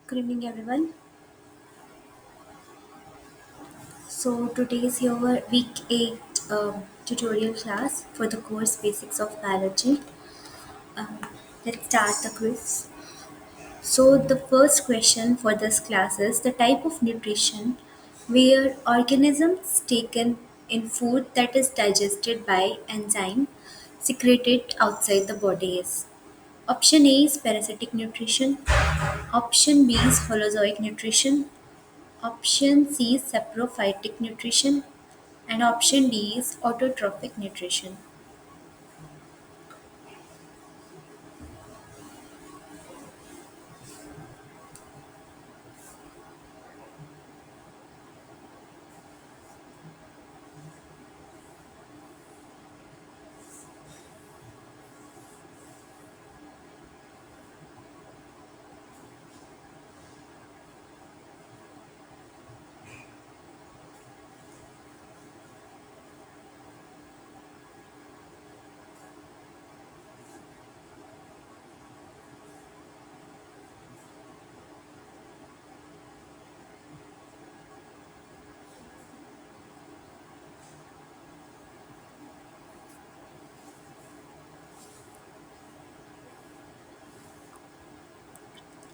Good evening, everyone. So today is your week 8 tutorial class for the course Basics of Biology. Um, let's start the quiz. So the first question for this class is the type of nutrition where organisms taken in food that is digested by enzyme secreted outside the body is. Option A is parasitic nutrition. Option B is holozoic nutrition. Option C is saprophytic nutrition and option D is autotrophic nutrition.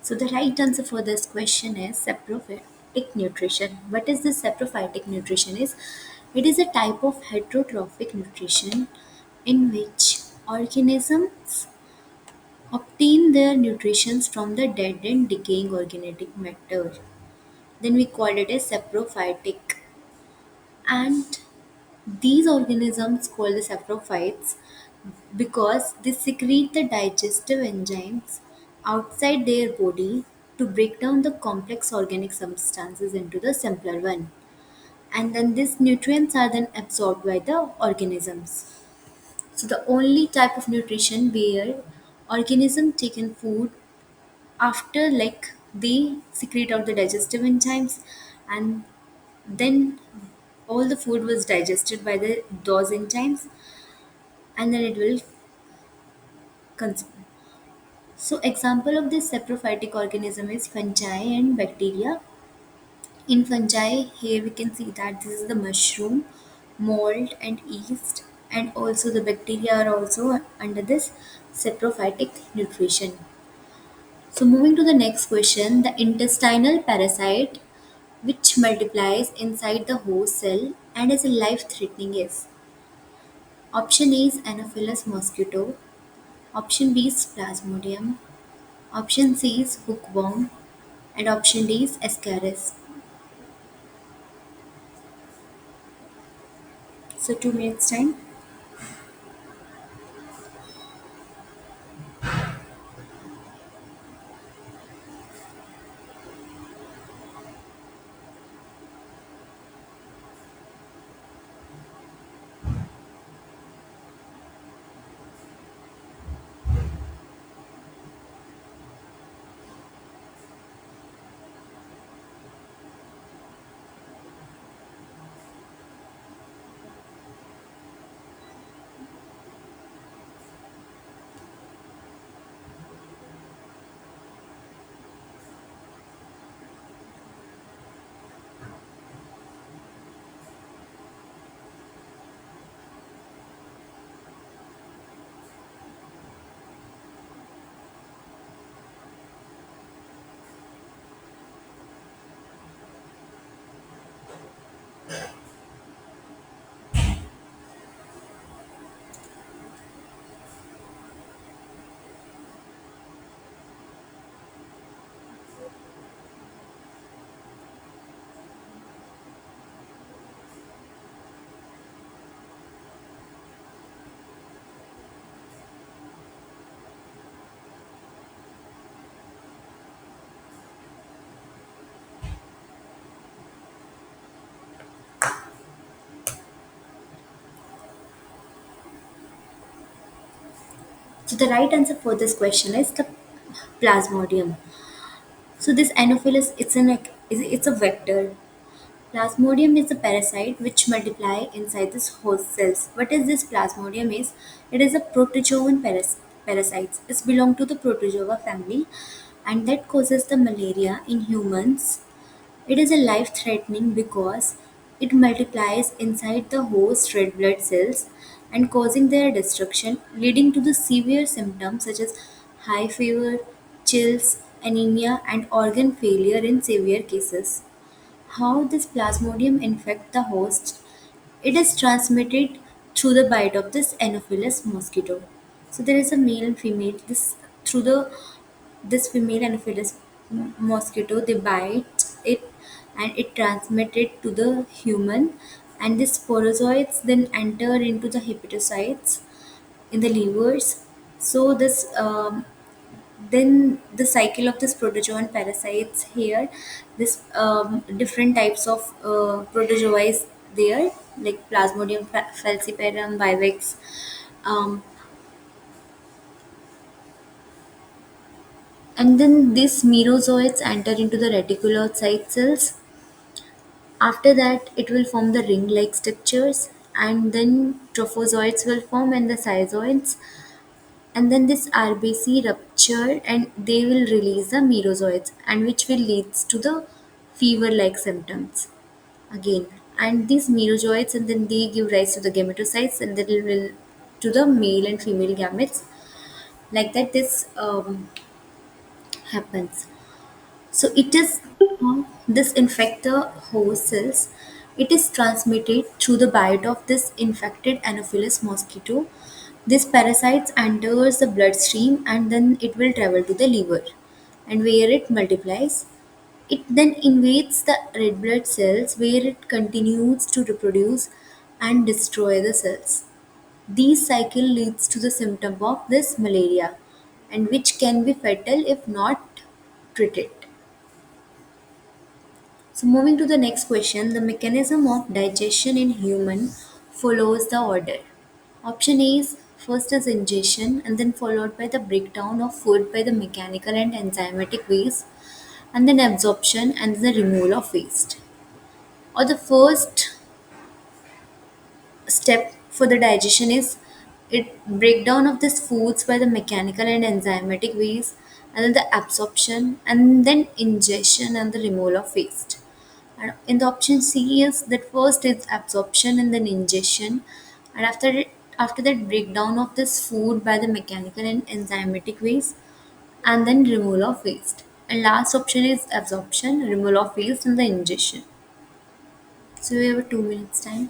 So the right answer for this question is saprophytic nutrition. What is this saprophytic nutrition is? It is a type of heterotrophic nutrition in which organisms obtain their nutrition from the dead and decaying organic matter. Then we call it as saprophytic. And these organisms called the saprophytes because they secrete the digestive enzymes outside their body to break down the complex organic substances into the simpler one. And then these nutrients are then absorbed by the organisms. So the only type of nutrition where organism taken food after like they secrete out the digestive enzymes and then all the food was digested by those enzymes and then it will consume. So example of this saprophytic organism is fungi and bacteria. In fungi, here we can see that this is the mushroom, mold and yeast, and also the bacteria are also under this saprophytic nutrition. So moving to the next question, the intestinal parasite which multiplies inside the host cell and is life-threatening is option A is Anopheles mosquito, option B is Plasmodium, option C is hookworm, and option D is Ascaris. So 2 minutes time. So the right answer for this question is the Plasmodium. So this Anopheles, it's a vector. Plasmodium is a parasite which multiply inside this host cells. What is this Plasmodium is? It is a protozoan parasite. It belongs to the Protozoa family and that causes the malaria in humans. It is a life threatening because it multiplies inside the host red blood cells and causing their destruction, leading to the severe symptoms such as high fever, chills, anemia, and organ failure in severe cases. How this plasmodium infect the host? It is transmitted through the bite of this Anopheles mosquito. So there is a male and female. Through the this female Anopheles mosquito, they bite it and it transmitted to the human, and these sporozoites then enter into the hepatocytes in the livers. So this then the cycle of this protozoan parasites here, this different types of protozoa is there, like Plasmodium falciparum, vivax, um, and then these merozoites enter into the reticulocyte cells. After that, it will form the ring-like structures, and then trophozoites will form and the cyzoids, and then this RBC rupture and they will release the merozoites, and which will leads to the fever-like symptoms again. And these merozoites and then they give rise to the gametocytes and then will to the male and female gametes. Like that, this happens. So it is this infect the host cells. It is transmitted through the bite of this infected Anopheles mosquito. This parasite enters the bloodstream and then it will travel to the liver, and where it multiplies. It then invades the red blood cells where it continues to reproduce and destroy the cells. This cycle leads to the symptom of this malaria, and which can be fatal if not treated. So moving to the next question, the mechanism of digestion in human follows the order. Option A is first is ingestion and then followed by the breakdown of food by the mechanical and enzymatic ways, and then absorption and then the removal of waste. Or the first step for the digestion is it breakdown of these foods by the mechanical and enzymatic ways, and then the absorption and then ingestion and the removal of waste. And in the option C is that first is absorption and then ingestion, and after that breakdown of this food by the mechanical and enzymatic ways, and then removal of waste. And last option is absorption, removal of waste, and the ingestion. So we have a 2 minutes time.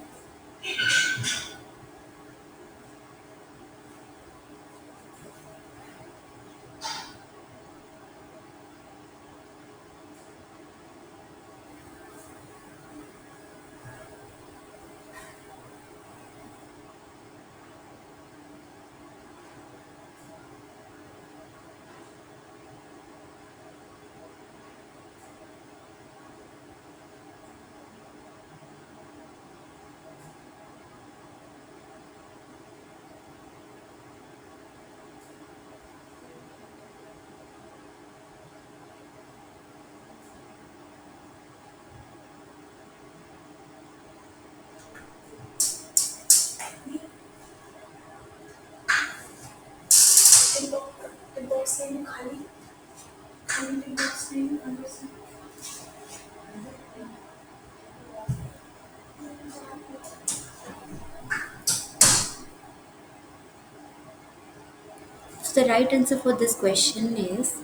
So the right answer for this question is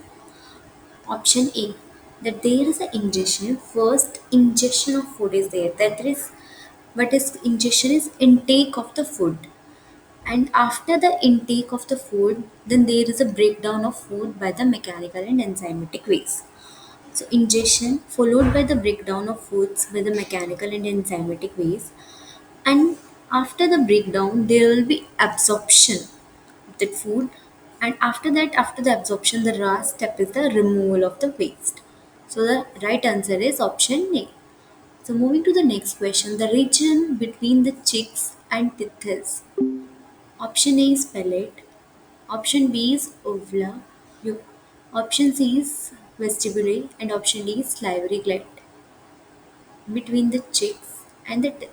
option A, that there is an ingestion. First ingestion of food is there. That is what is ingestion is intake of the food. And after the intake of the food, then there is a breakdown of food by the mechanical and enzymatic ways. So ingestion followed by the breakdown of foods by the mechanical and enzymatic ways. And after the breakdown, there will be absorption of that food. And after that, after the absorption, the last step is the removal of the waste. So the right answer is option A. So moving to the next question, the region between the cheeks and teeth is. Option A is palate. Option B is uvula. Option C is vestibule, and option D is salivary gland between the cheeks and the teeth.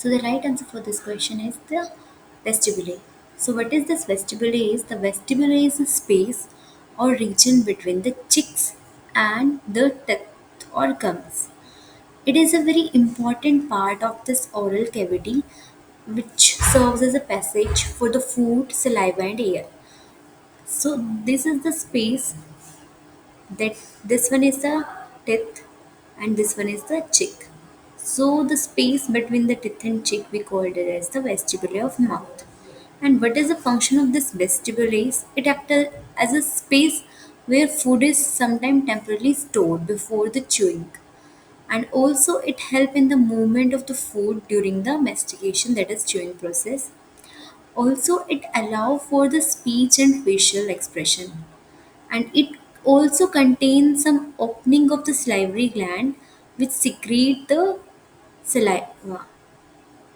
So the right answer for this question is the vestibule. So what is this vestibule is? The vestibule is a space or region between the cheeks and the teeth or gums. It is a very important part of this oral cavity which serves as a passage for the food, saliva and air. So this is the space that this one is the teeth and this one is the cheek. So the space between the teeth and cheek we called it as the vestibule of mouth. And what is the function of this vestibule is it acts as a space where food is sometimes temporarily stored before the chewing. And also it help in the movement of the food during the mastication, that is chewing process. Also it allow for the speech and facial expression, and it also contains some opening of the salivary gland which secrete the saliva,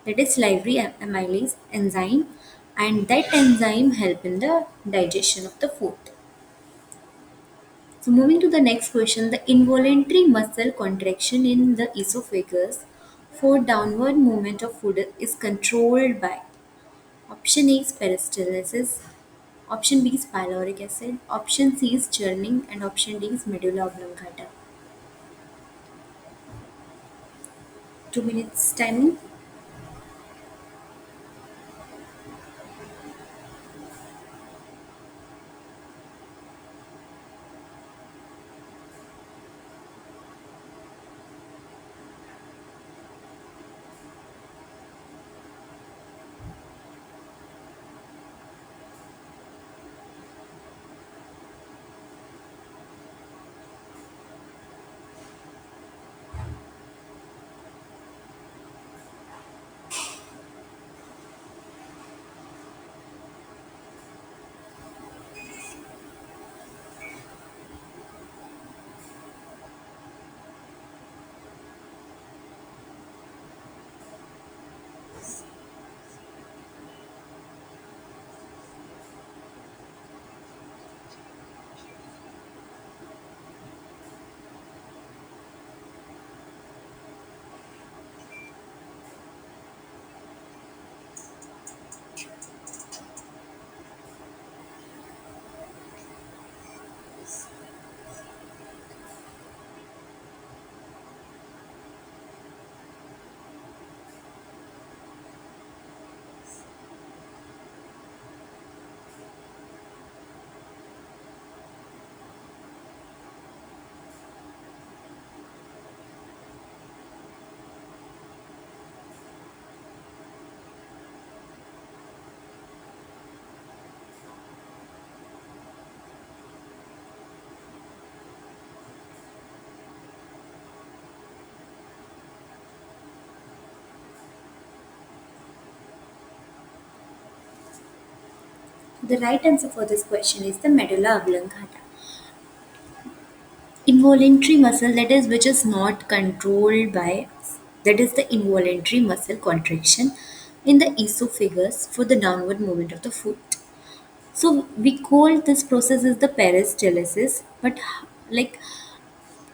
that is salivary amylase enzyme, and that enzyme help in the digestion of the food. So moving to the next question, the involuntary muscle contraction in the esophagus for downward movement of food is controlled by option A is peristalsis, option B is pyloric acid, option C is churning, and option D is medulla oblongata. 2 minutes timing. The right answer for this question is the medulla oblongata. Involuntary muscle, that is which is not controlled by us. That is the involuntary muscle contraction in the esophagus for the downward movement of the food. So we call this process as the peristalsis, but like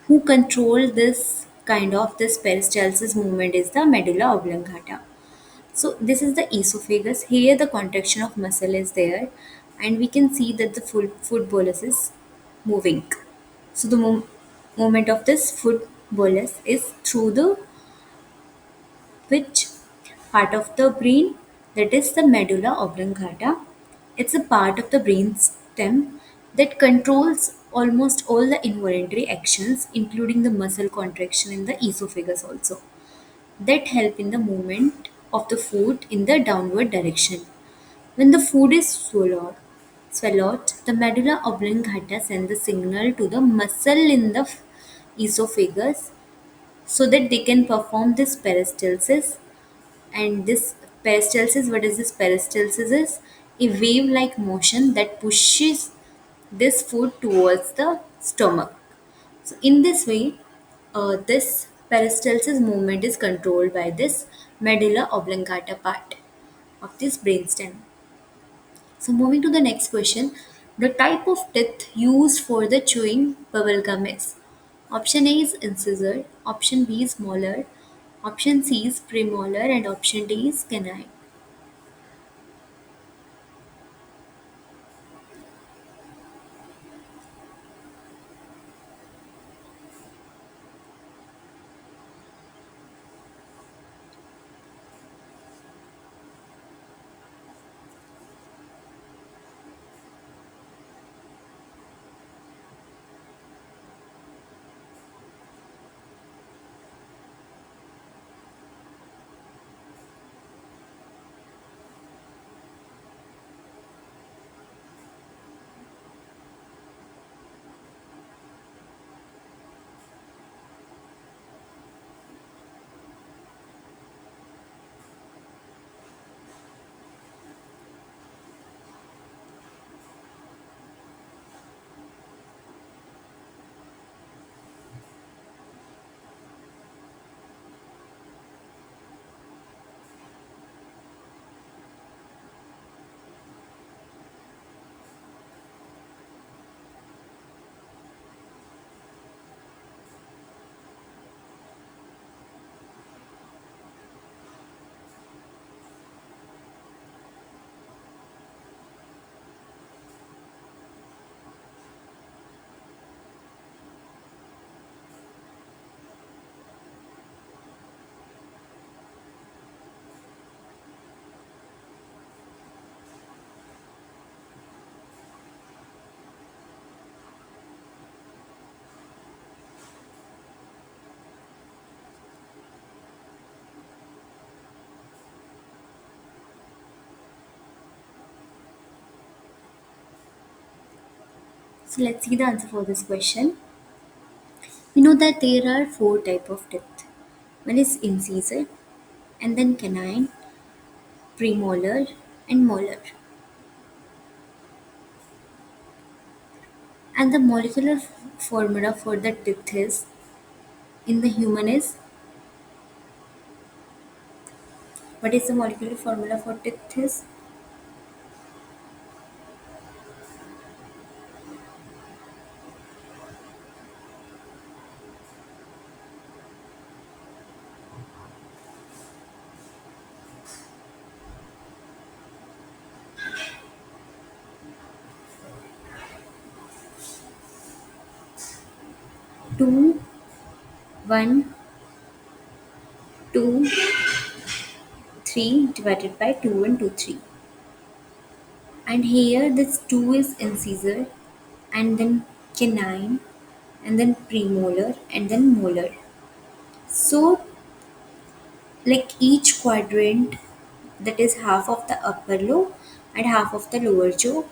who control this kind of this peristalsis movement is the medulla oblongata. So this is the esophagus. Here the contraction of muscle is there, and we can see that the full food bolus is moving. So the movement of this food bolus is through the which part of the brain, that is the medulla oblongata. It's a part of the brain stem that controls almost all the involuntary actions, including the muscle contraction in the esophagus also, that help in the movement of the food in the downward direction. When the food is swallowed, the medulla oblongata sends the signal to the muscle in the esophagus so that they can perform this peristalsis. And this peristalsis, what is this peristalsis is? A wave-like motion that pushes this food towards the stomach. So in this way, this peristalsis movement is controlled by this medulla oblongata part of this brainstem. So moving to the next question, the type of teeth used for the chewing bubble gum is option A is incisor, option B is molar, Option C is premolar and option D is canine. So let's see the answer for this question. We know that there are four type of teeth. One is incisor, and then canine, premolar, and molar. And the molecular formula for the teeth is in the human is, what is the molecular formula for teeth is? 2, 1, 2, 3 divided by 2 and 2, 3. And here this 2 is incisor, and then canine, and then premolar, and then molar. So like each quadrant, that is half of the upper lobe and half of the lower jaw,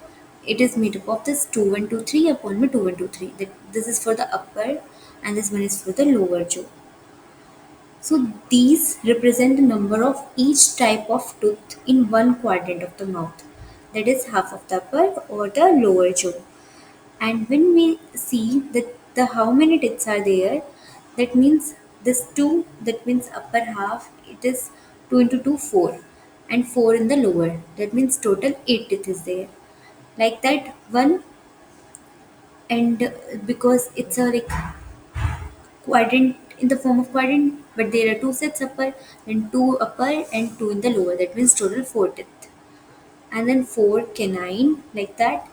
it is made up of this 2 and 2 3 upon my 2 and 2 3. That this is for the upper and this one is for the lower jaw. So these represent the number of each type of tooth in one quadrant of the mouth, that is half of the upper or the lower jaw. And when we see that the how many teeth are there, that means this 2, that means upper half, it is 2 into 2 4, and 4 in the lower, that means total 8 teeth is there, like that one. And because it's a like quadrant in the form of quadrant, but there are two sets upper and two upper and two in the lower, that means total 4 teeth. And then 4 canine, like that,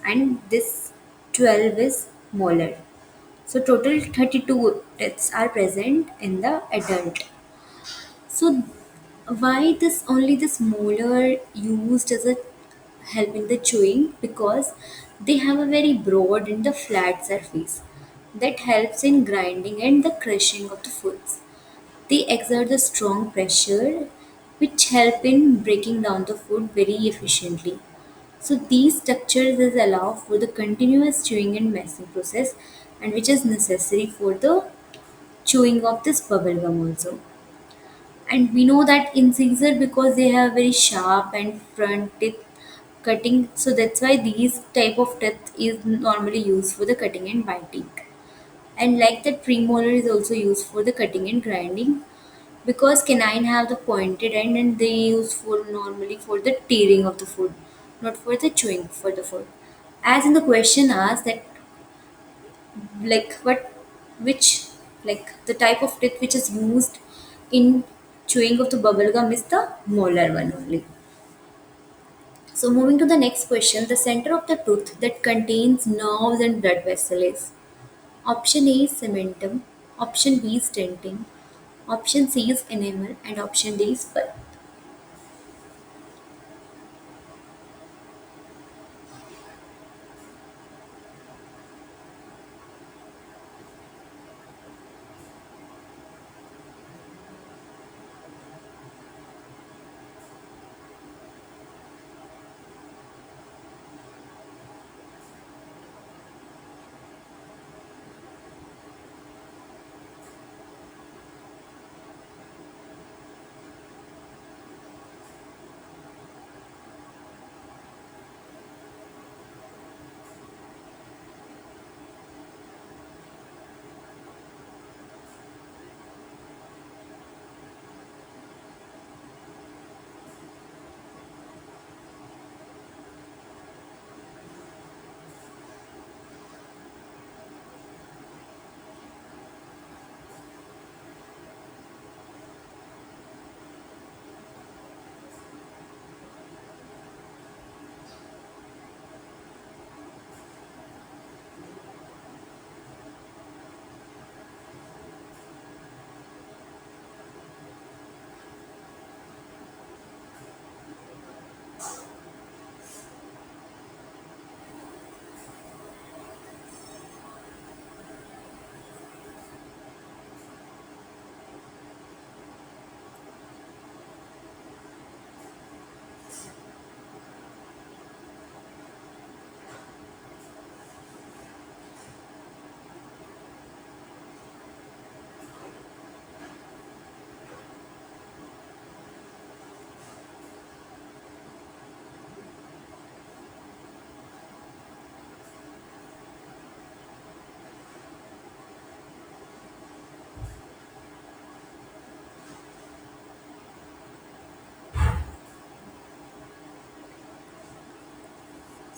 and this 12 is molar. So total 32 teeth are present in the adult. So why this only this molar used as a help in the chewing? Because they have a very broad and the flat surface that helps in grinding and the crushing of the foods. They exert the strong pressure which help in breaking down the food very efficiently. So these structures is allow for the continuous chewing and meshing process, and which is necessary for the chewing of this bubble gum also. And we know that incisor, because they have very sharp and front teeth cutting, so that's why these type of teeth is normally used for the cutting and biting. And like that premolar is also used for the cutting and grinding, because canine have the pointed end and they use for normally for the tearing of the food, not for the chewing for the food. As in the question asks that, like what, which, like the type of teeth which is used in chewing of the bubble gum is the molar one only. So moving to the next question, the center of the tooth that contains nerves and blood vessel is option A is cementum, option B is dentin, option C is enamel, and option D is pulp.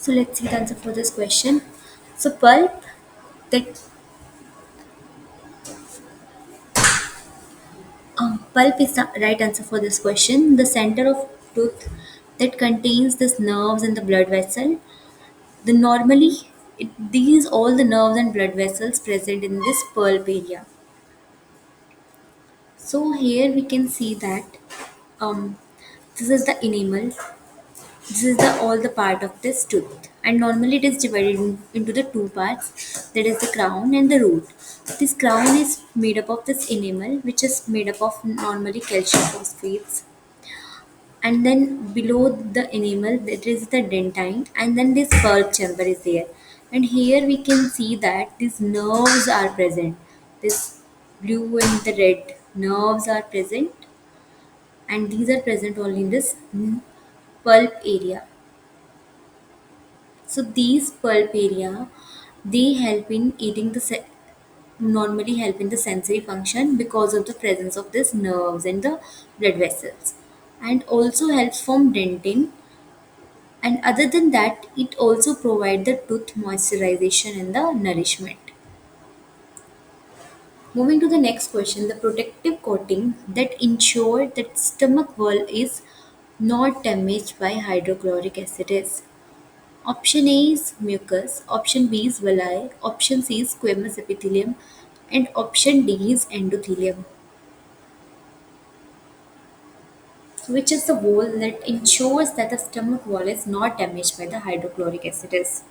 So let's see the answer for this question. So that pulp is the right answer for this question. The center of tooth that contains this nerves and the blood vessel. The normally these all the nerves and blood vessels present in this pulp area. So here we can see that um, this is the enamel. This is the all the part of this tooth, and normally it is divided into the two parts. That is the crown and the root. This crown is made up of this enamel, which is made up of normally calcium phosphates, and then below the enamel there is the dentine, and then this pulp chamber is there. And here we can see that these nerves are present. This blue and the red nerves are present, and these are present only in this pulp area. So these pulp area, they help in eating the normally help in the sensory function because of the presence of this nerves and the blood vessels, and also helps from dentin. And other than that, it also provides the tooth moisturization and the nourishment. Moving to the next question, the protective coating that ensure that stomach wall is not damaged by hydrochloric acid is option A is mucus, option B is villi, option C is squamous epithelium, and option D is endothelium. So which is the wall that ensures that the stomach wall is not damaged by the hydrochloric acid is.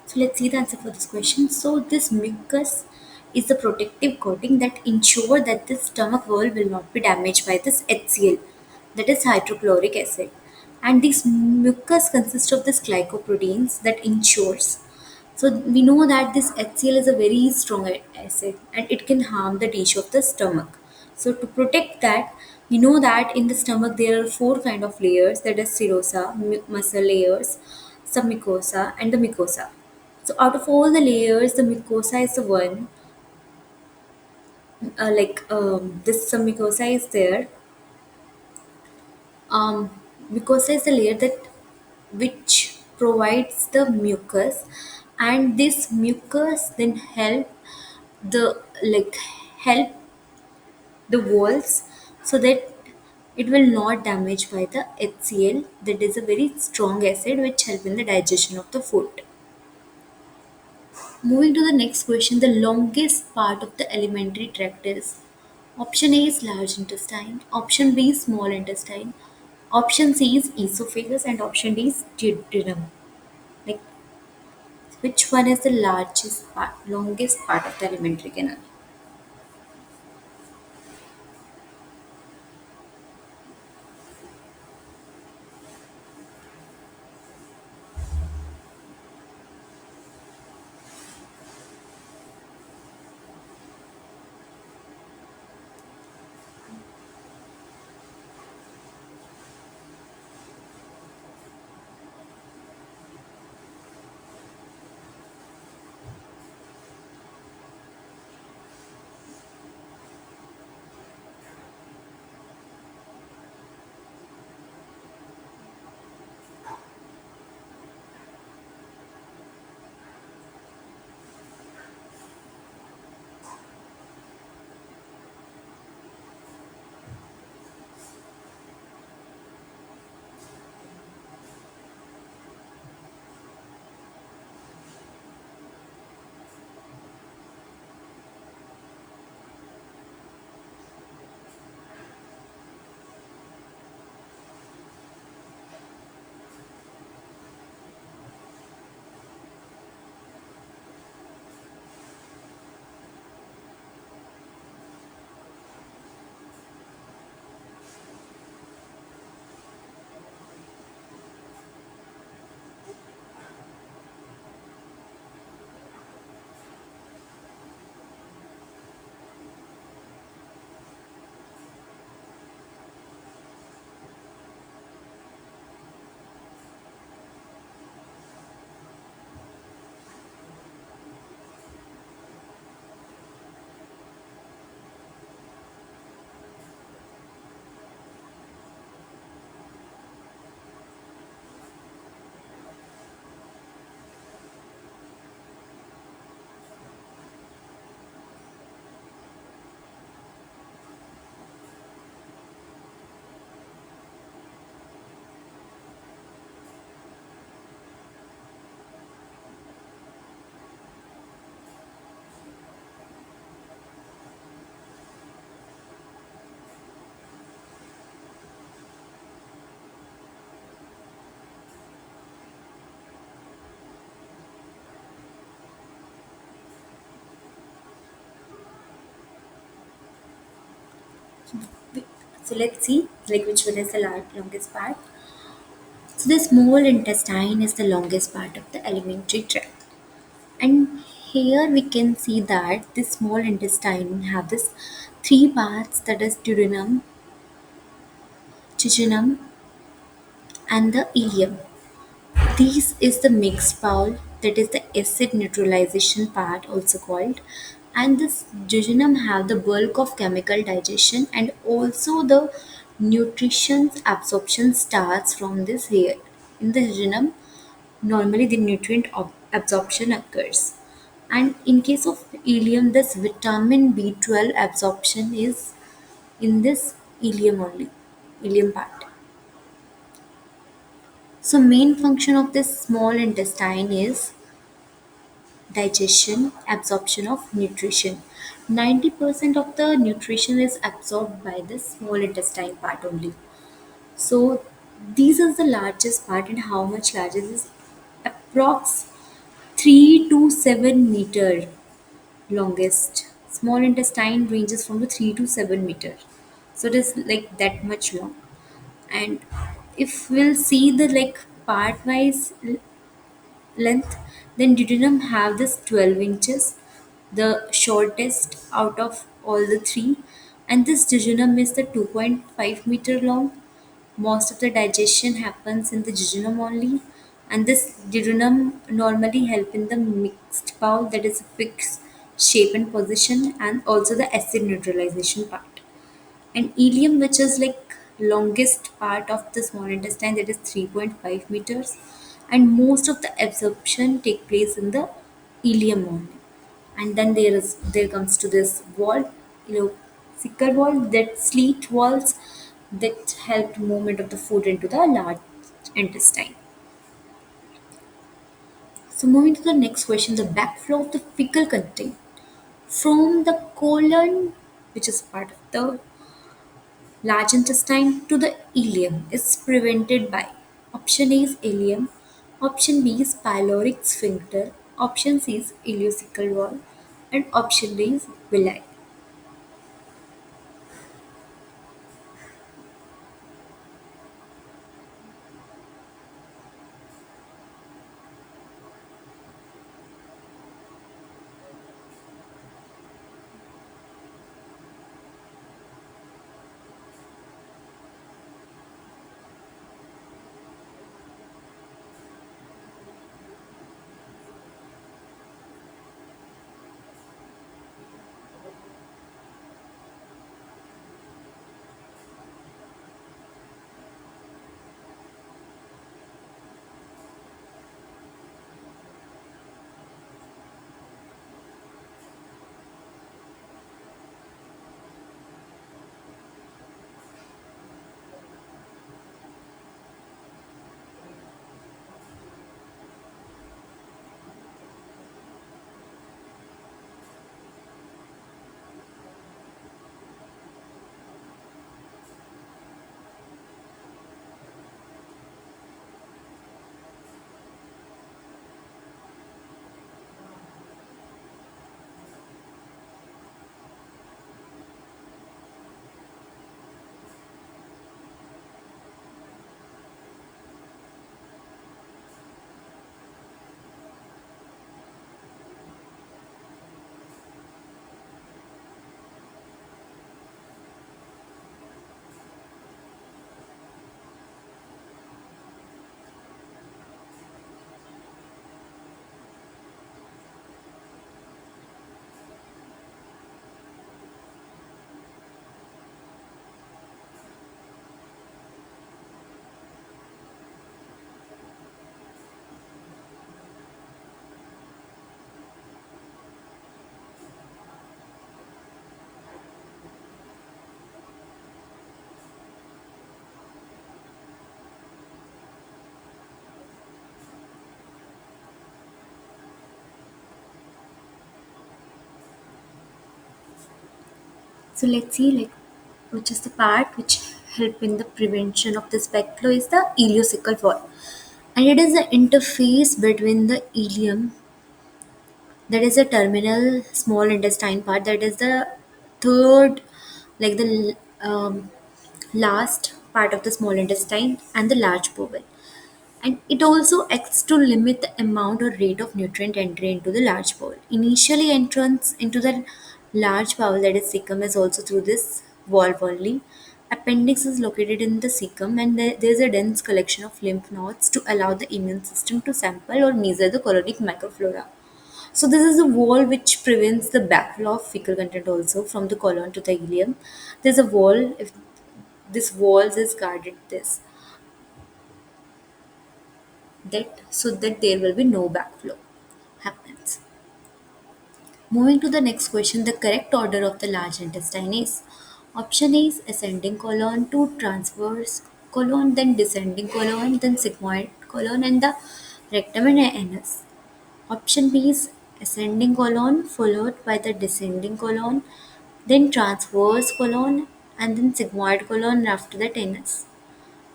So let's see the answer for this question. So this mucus is the protective coating that ensure that the stomach wall will not be damaged by this HCl, that is hydrochloric acid. And this mucus consists of this glycoproteins that ensures. So we know that this HCl is a very strong acid and it can harm the tissue of the stomach. So to protect that, we know that in the stomach there are four kind of layers, that is serosa, muscle layers, submucosa and the mucosa. So out of all the layers, the mucosa is the one, this submucosa is there. Um, Mucosa is the layer that which provides the mucus, and this mucus then the like help the walls so that it will not damage by the HCl, that is a very strong acid which help in the digestion of the food. Moving to the next question, the longest part of the alimentary tract is option A is large intestine, option B is small intestine, option C is esophagus, and option D is duodenum. Like which one is the longest part of the alimentary canal? So let's see which one is the longest part. So the small intestine is the longest part of the alimentary tract. And here we can see that the small intestine have this three parts, that is duodenum, jejunum, and the ileum. This is the mixed bowl, that is the acid neutralization part also called, and this jejunum have the bulk of chemical digestion, and also the nutrition absorption starts from this here. In the jejunum, normally the absorption occurs. And in case of ileum, this vitamin B12 absorption is in this ileum only, ileum part. So main function of this small intestine is digestion, absorption of nutrition. 90% of the nutrition is absorbed by the small intestine part only. So these are the largest part, and how much larger is approx 3 to 7 meter longest. Small intestine ranges from the 3 to 7 meter. So it is like that much long. And if we'll see the like part wise length, then duodenum have this 12 inches, the shortest out of all the three. And this duodenum is the 2.5 meter long. Most of the digestion happens in the jejunum only, and this duodenum normally help in the mixed bowel, that is a fixed shape and position, and also the acid neutralization part. And ileum, which is like longest part of the small intestine, that is 3.5 meters, and most of the absorption take place in the ileum only. And then there comes to this wall, sickle wall, that slit walls that help movement of the food into the large intestine. So moving to the next question, the backflow of the fecal content from the colon, which is part of the large intestine, to the ileum is prevented by option A is ileum, option B is pyloric sphincter, option C is ileocecal wall, and option D is villi. So let's see like which is the part which help in the prevention of this backflow is the ileocecal wall. And it is the interface between the ileum, that is the terminal small intestine part, that is the third, like the last part of the small intestine, and the large bowel. And it also acts to limit the amount or rate of nutrient entry into the large bowel. Initially, entrance into the large bowel, that is cecum, is also through this valve only. Appendix is located in the cecum, and there is a dense collection of lymph nodes to allow the immune system to sample or measure the colonic microflora. So this is a wall which prevents the backflow of fecal content also from the colon to the ileum. There's a wall, if this walls is guarded this, that so that there will be no backflow happens. Moving to the next question, the correct order of the large intestine is option A is ascending colon to transverse colon, then descending colon, then sigmoid colon, and the rectum and anus. Option B is ascending colon followed by the descending colon, then transverse colon, and then sigmoid colon after that anus.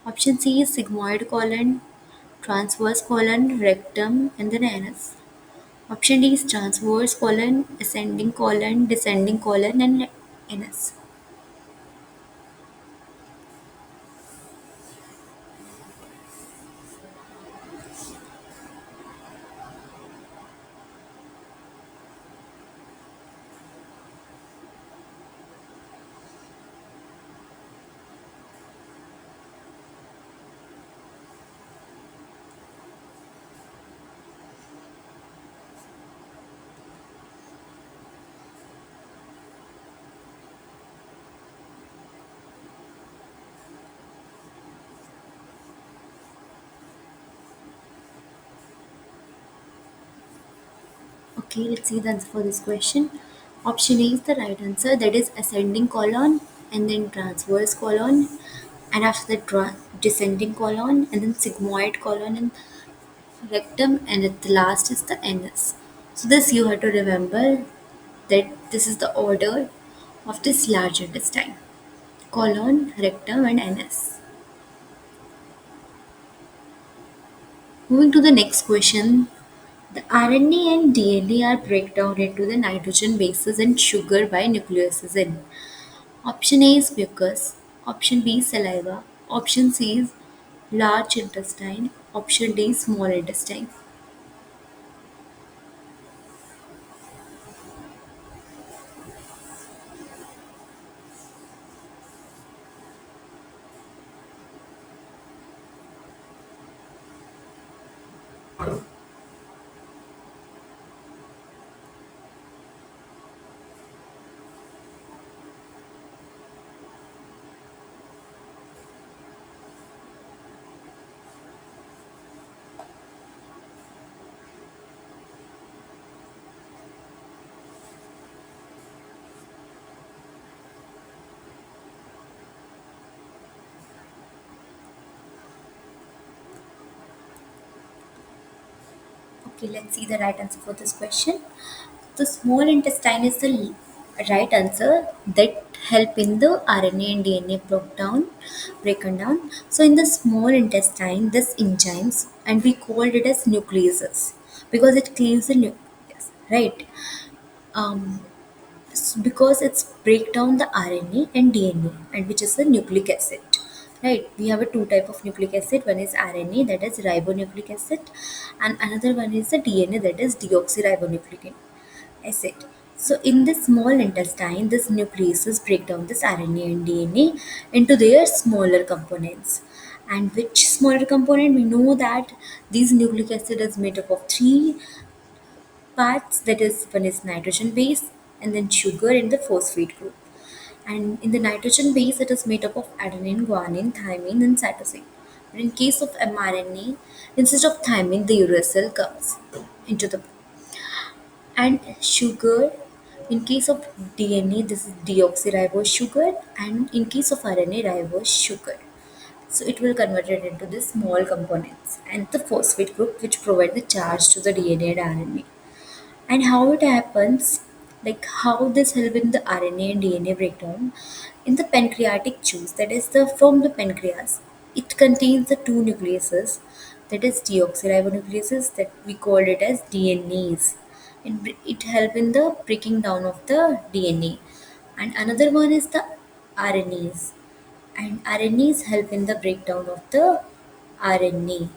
Option C is sigmoid colon, transverse colon, rectum, and then anus. Option D is transverse colon, ascending colon, descending colon, and NS. Okay, let's see the answer for this question. Option A is the right answer, that is ascending colon and then transverse colon, and after that descending colon and then sigmoid colon and rectum, and at the last is the NS. So this you have to remember that this is the order of this large intestine: colon, rectum, and NS. Moving to the next question, the RNA and DNA are break down into the nitrogen bases and sugar by nucleosis. Option A is mucus, option B is saliva, option C is large intestine, option D is small intestine. Okay, let's see the right answer for this question. The small intestine is the right answer that help in the RNA and DNA breakdown down. So in the small intestine, this enzymes and we called it as nucleases because it cleaves the nucleus, right? Um, because it's break down the RNA and DNA, and which is the nucleic acid. Right, we have a two type of nucleic acid. One is RNA, that is ribonucleic acid, and another one is the DNA, that is deoxyribonucleic acid. So in this small intestine, this nucleases break down this RNA and DNA into their smaller components. And which smaller component? We know that these nucleic acid is made up of three parts, that is one is nitrogen base and then sugar in the phosphate group, and in the nitrogen base it is made up of adenine, guanine, thymine, and cytosine. But in case of mRNA, instead of thymine the uracil comes into the, and sugar, in case of DNA this is deoxyribose sugar, and in case of RNA ribose sugar. So it will convert it into the small components and the phosphate group which provide the charge to the DNA and RNA. And how it happens, like how this help in the RNA and DNA breakdown in the pancreatic juice, that is the from the pancreas, it contains the two nucleases, that is deoxyribonucleases, that we called it as DNAs, and it help in the breaking down of the DNA. And another one is the RNAs, and RNAs help in the breakdown of the RNA.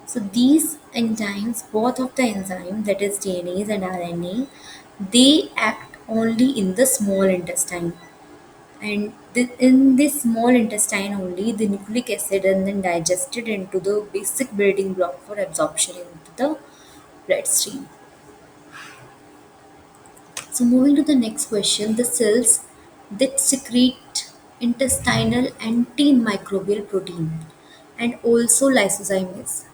So these enzymes, both of the enzyme, that is DNAs and RNA, they act only in the small intestine. And in this small intestine only, the nucleic acid and then digested into the basic building block for absorption into the bloodstream. So moving to the next question, the cells that secrete intestinal antimicrobial protein and also lysozymes.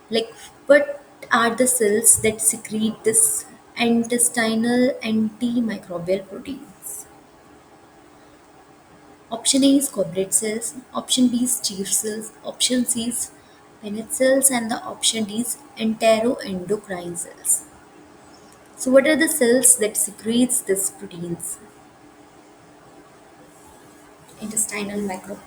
Like, what are the cells that secrete this intestinal antimicrobial proteins? Option A is goblet cells, option B is chief cells, option C is Paneth cells, and the option D is enteroendocrine cells. So, what are the cells that secretes these proteins? Intestinal micro.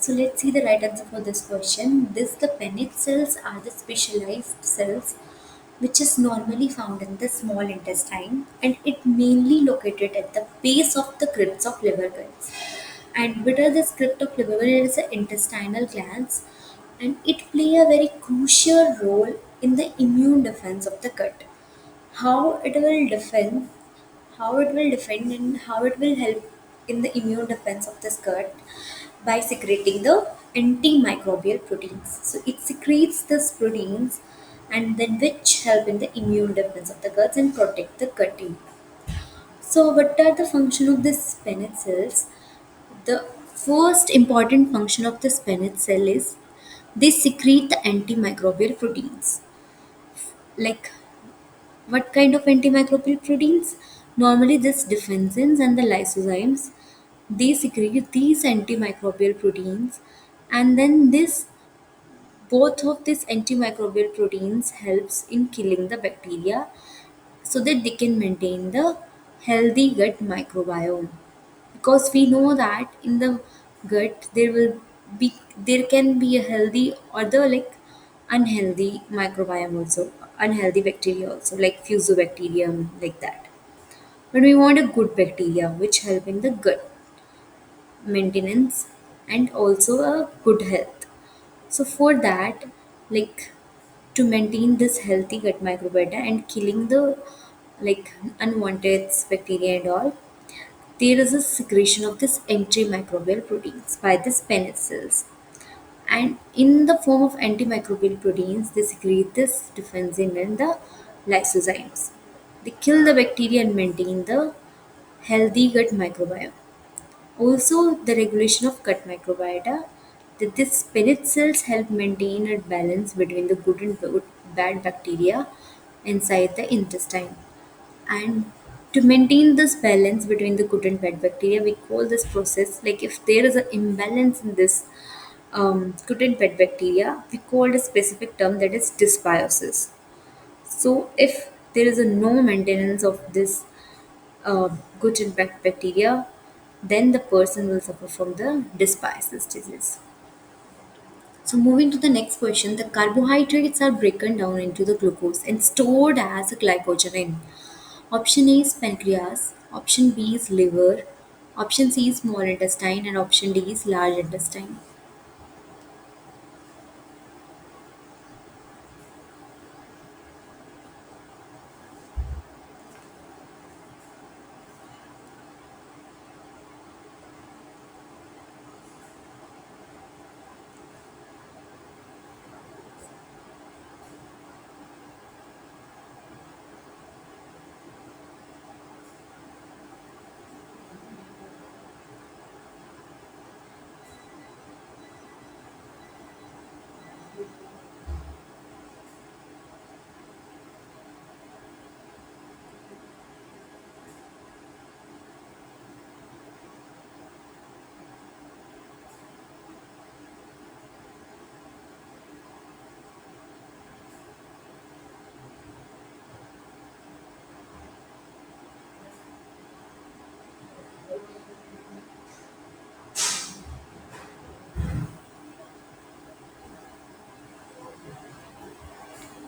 So let's see the right answer for this question. The Paneth cells are the specialized cells which is normally found in the small intestine, and it mainly located at the base of the crypts of liver glands. And below the crypt of liver gland is the intestinal glands, and it play a very crucial role in the immune defense of the gut. How it will defend, how it will defend, and how it will help in the immune defense of the gut by secreting the antimicrobial proteins. So it secretes these proteins and then which help in the immune defense of the guts and protect the gut health. So what are the function of this Paneth cells? The first important function of the Paneth cell is they secrete the antimicrobial proteins. Like what kind of antimicrobial proteins? Normally, this defensins and the lysozymes they secrete these antimicrobial proteins, and then this both of these antimicrobial proteins helps in killing the bacteria so that they can maintain the healthy gut microbiome, because we know that in the gut there can be a healthy or the like unhealthy microbiome also, unhealthy bacteria also, like fusobacterium, like that. But we want a good bacteria which help in the gut maintenance and also a good health. So for that, like, to maintain this healthy gut microbiota and killing the like unwanted bacteria and all, there is a secretion of this antimicrobial proteins by the Paneth cells. And in the form of antimicrobial proteins, they secrete this defensin and the lysozymes. They kill the bacteria and maintain the healthy gut microbiome. Also, the regulation of gut microbiota, that these Paneth cells help maintain a balance between the good and bad bacteria inside the intestine. And to maintain this balance between the good and bad bacteria, we call this process, like if there is an imbalance in this good and bad bacteria, we call a specific term that is dysbiosis. So if there is a no maintenance of this good and bad bacteria, then the person will suffer from the dysbiosis disease. So moving to the next question, the carbohydrates are broken down into the glucose and stored as glycogen in option A is pancreas, option B is liver, option C is small intestine, and option D is large intestine.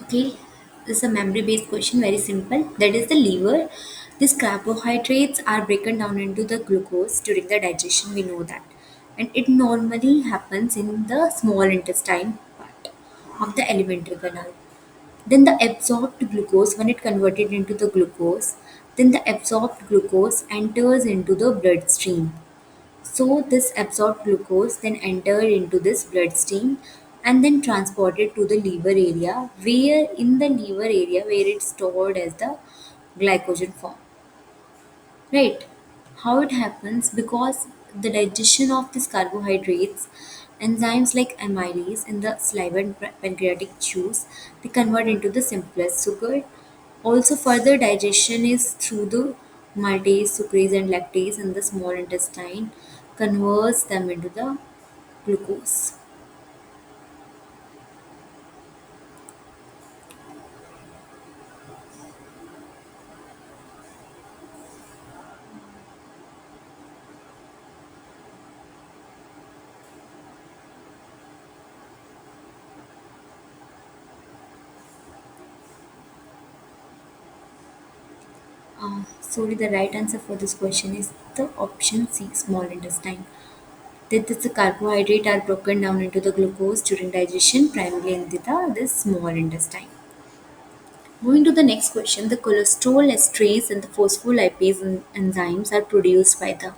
Okay, this is a memory based question, very simple. That is the liver. These carbohydrates are broken down into the glucose during the digestion, we know that. And it normally happens in the small intestine part of the alimentary canal. Then the absorbed glucose, when it converted into the glucose, then the absorbed glucose enters into the bloodstream. So this absorbed glucose then entered into this bloodstream and then transported to the liver area, where in the liver area where it's stored as the glycogen form. Right? How it happens? Because the digestion of these carbohydrates, enzymes like amylase in the saliva and pancreatic juice, they convert into the simplest sugar. Also, further digestion is through the maltase, sucrase, and lactase in the small intestine, converts them into the glucose. Sorry, the right answer for this question is the option C, small intestine. That the carbohydrate are broken down into the glucose during digestion, primarily in the small intestine. Moving to the next question, the cholesterol esterase and the phospholipase enzymes are produced by the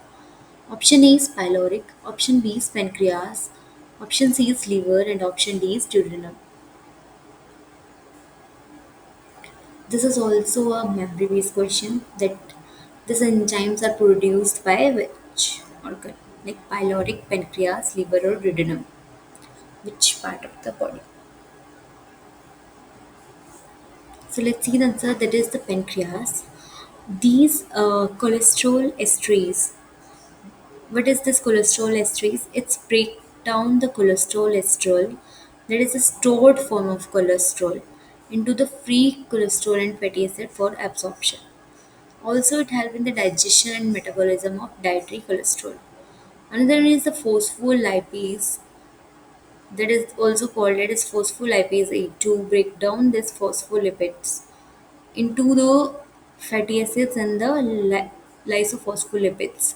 option A is pyloric, option B is pancreas, option C is liver, and option D is duodenum. This is also a memory-based question that these enzymes are produced by which organ? Like pyloric, pancreas, liver, or duodenum? Which part of the body? So let's see the answer. That is the pancreas. These cholesterol esterase. What is this cholesterol esterase? It's break down the cholesterol esterol, that is a stored form of cholesterol, into the free cholesterol and fatty acid for absorption. Also, it helps in the digestion and metabolism of dietary cholesterol. Another is the phospholipase, that is also called it as phospholipase A to break down these phospholipids into the fatty acids and the lysophospholipids.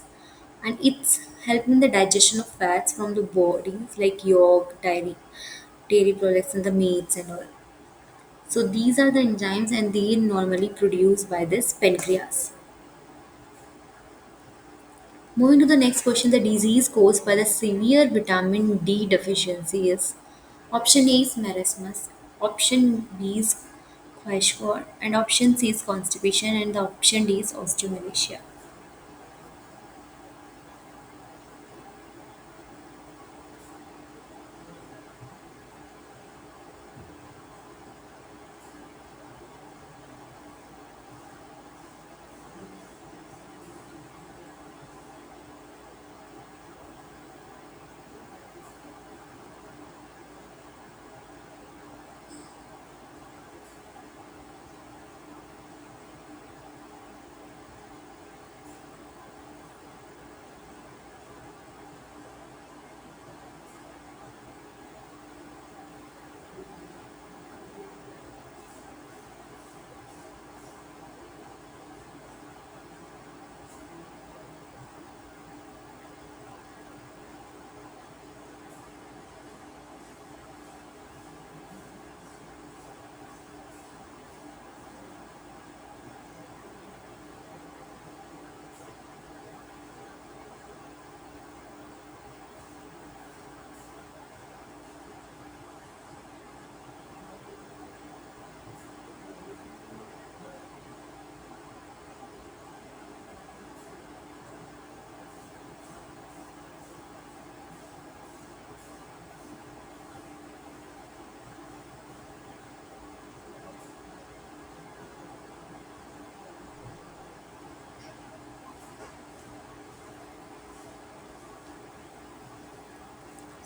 And it's helping the digestion of fats from the bodies like yolk, dairy products, and the meats and all. So these are the enzymes, and they normally produced by this pancreas. Moving to the next question, the disease caused by the severe vitamin D deficiency is option A is marasmus, option B is kwashiorkor, and option C is constipation, and the option D is osteomalacia.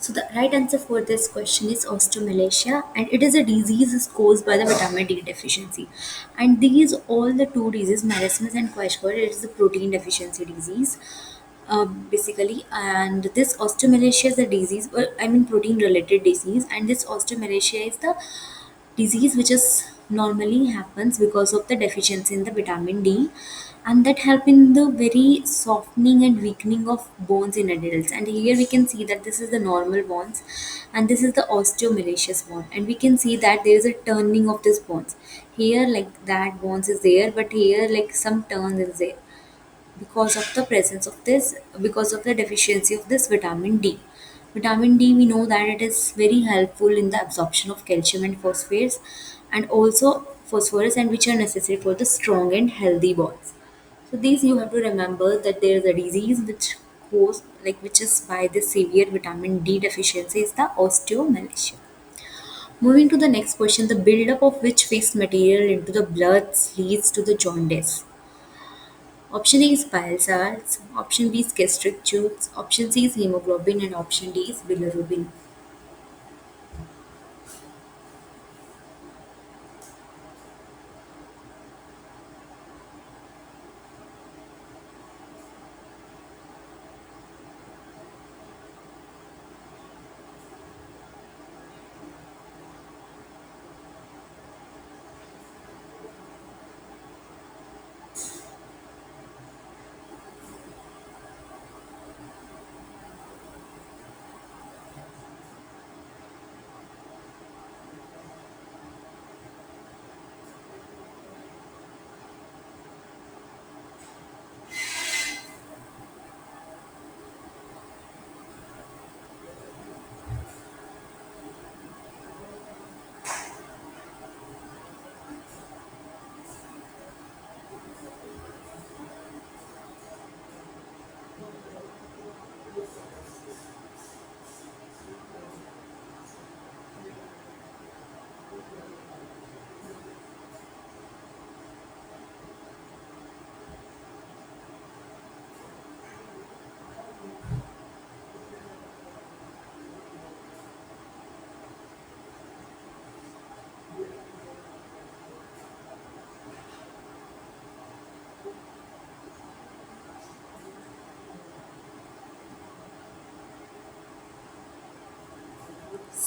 So the right answer for this question is osteomalacia, and it is a disease caused by the vitamin D deficiency. And these all the two diseases, marasmus and kwashiorkor, it is a protein deficiency disease, basically. And this osteomalacia is a disease, I mean protein related disease, and this osteomalacia is the disease which is normally happens because of the deficiency in the vitamin D, and that help in the very softening and weakening of bones in adults. And here we can see that this is the normal bones and this is the osteomalicious bone, and we can see that there is a turning of this bones. Here like that bones is there, but here like some turn is there because of the presence of this, because of the deficiency of this vitamin D. Vitamin D, we know that it is very helpful in the absorption of calcium and phosphates, and also phosphorus, and which are necessary for the strong and healthy bones. So these you have to remember that there is a disease which goes like which is by the severe vitamin D deficiency is the osteomalacia. Moving to the next question, the buildup of which waste material into the blood leads to the jaundice? Option A is bile salts, option B is gastric juice, option C is hemoglobin, and option D is bilirubin.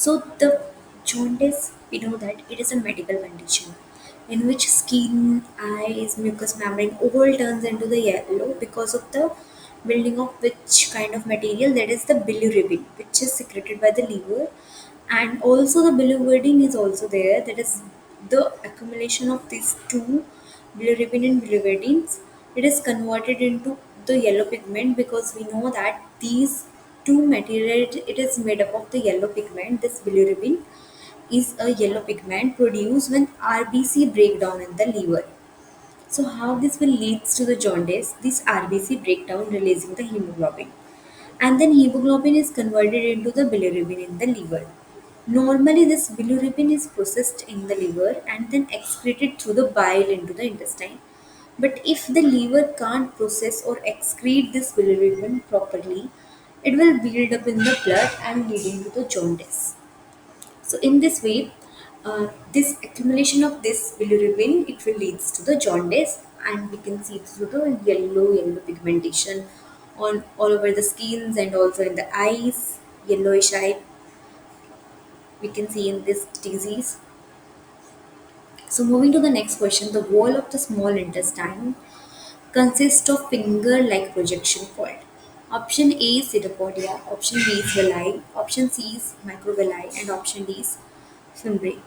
So the jaundice, we know that it is a medical condition in which skin, eyes, mucous membrane all turns into the yellow because of the building of which kind of material, that is the bilirubin, which is secreted by the liver, and also the bilirubin is also there, that is the accumulation of these two, bilirubin and bilirubins. It is converted into the yellow pigment because we know that these two material, it is made up of the yellow pigment. This bilirubin is a yellow pigment produced when RBC breakdown in the liver. So how this will leads to the jaundice? This RBC breakdown releasing the hemoglobin, and then hemoglobin is converted into the bilirubin in the liver. Normally, this bilirubin is processed in the liver and then excreted through the bile into the intestine. But if the liver can't process or excrete this bilirubin properly, it will build up in the blood and leading to the jaundice. So in this way, this accumulation of this bilirubin, it will leads to the jaundice, and we can see through the yellow pigmentation on all over the skins and also in the eyes, yellowish eye we can see in this disease. So moving to the next question, the wall of the small intestine consists of finger-like projection called. Option A is pseudopodia, option B is villi, option C is microvilli, and option D is fimbriae.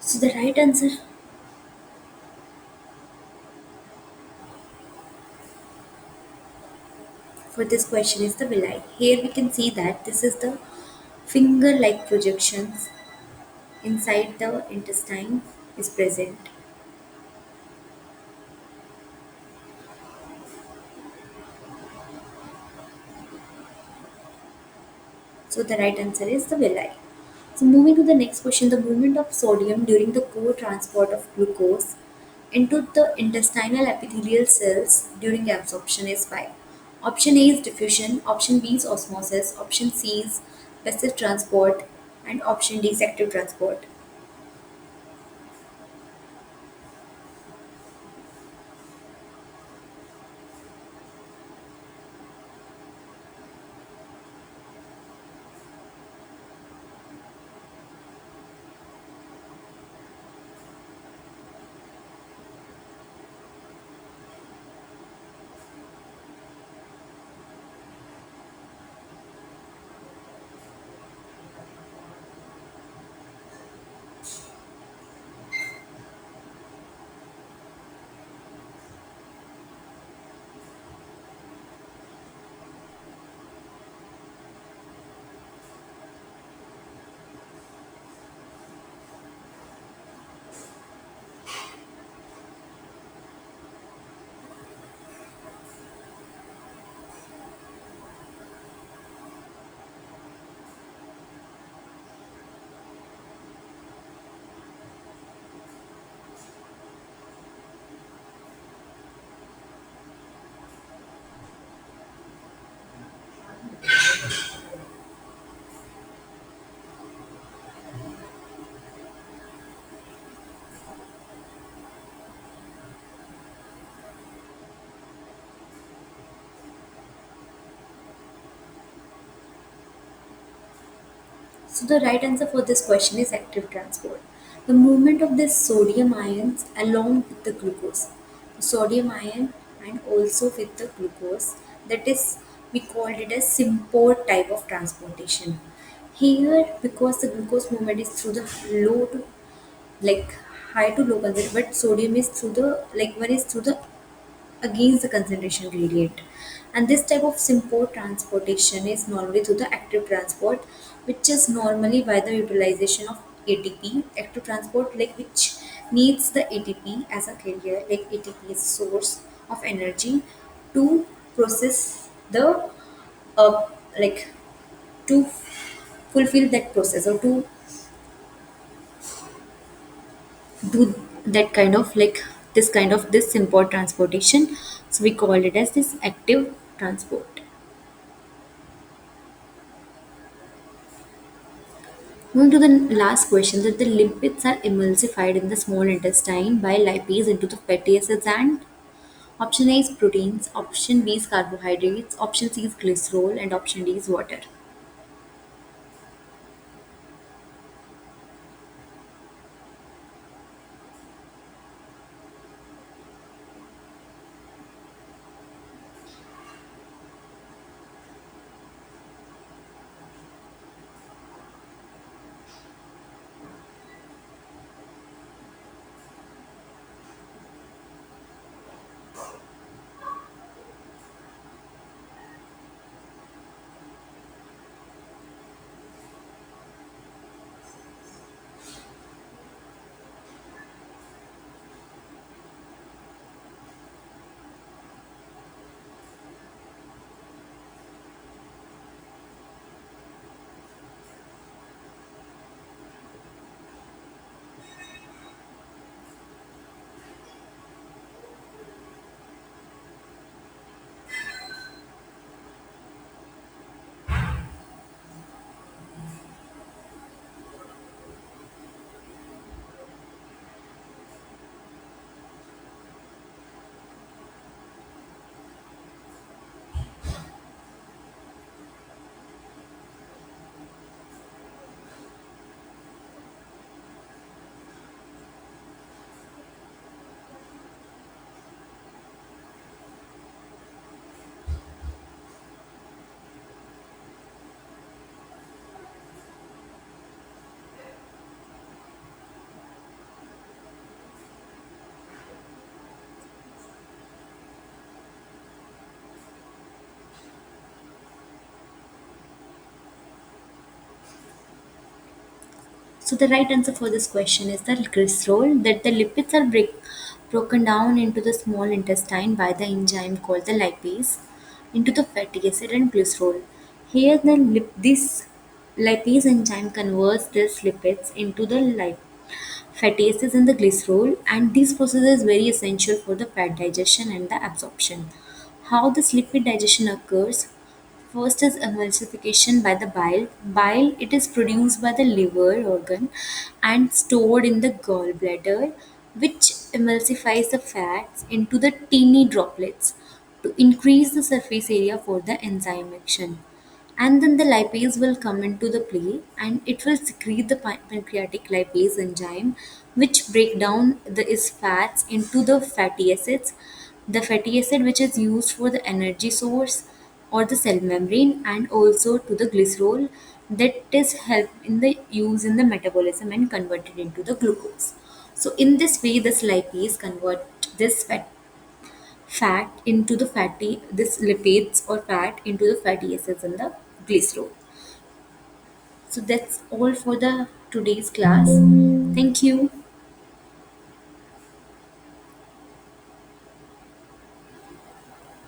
So the right answer for this question is the villi. Here we can see that this is the finger-like projections inside the intestine is present. So the right answer is the villi. So moving to the next question, the movement of sodium during the co-transport of glucose into the intestinal epithelial cells during absorption is 5. Option A is diffusion, option B is osmosis, option C is passive transport, and option D is active transport. So the right answer for this question is active transport. The movement of the sodium ions along with the glucose. The sodium ion and also with the glucose, that is, we called it as symport type of transportation. Here, because the glucose movement is through the low to like high to low concentration, but sodium is through the like one is through the against the concentration gradient. And this type of simple transportation is normally through the active transport, which is normally by the utilization of ATP. Active transport, like which needs the ATP as a carrier, like ATP is source of energy to process the uh, like to fulfill that process or to do that kind of this simple transportation. So we call it as this active transport. Moving to the last question, that the lipids are emulsified in the small intestine by lipase into the fatty acids and option A is proteins, option B is carbohydrates, option C is glycerol, and option D is water. So the right answer for this question is the glycerol, that the lipids are broken down into the small intestine by the enzyme called the lipase into the fatty acid and glycerol. Here this lipase enzyme converts these lipids into the fatty acids and the glycerol, and this process is very essential for the fat digestion and the absorption. How this lipid digestion occurs? First is emulsification by the bile. Bile, it is produced by the liver organ and stored in the gallbladder, which emulsifies the fats into the teeny droplets to increase the surface area for the enzyme action. And then the lipase will come into the play, and it will secrete the pancreatic lipase enzyme, which break down the is fats into the fatty acids, the fatty acid which is used for the energy source or the cell membrane, and also to the glycerol that is help in the use in the metabolism and converted into the glucose. So in this way, this lipase convert this fat into the fatty this lipids or fat into the fatty acids and the glycerol. So that's all for the today's class. Thank you.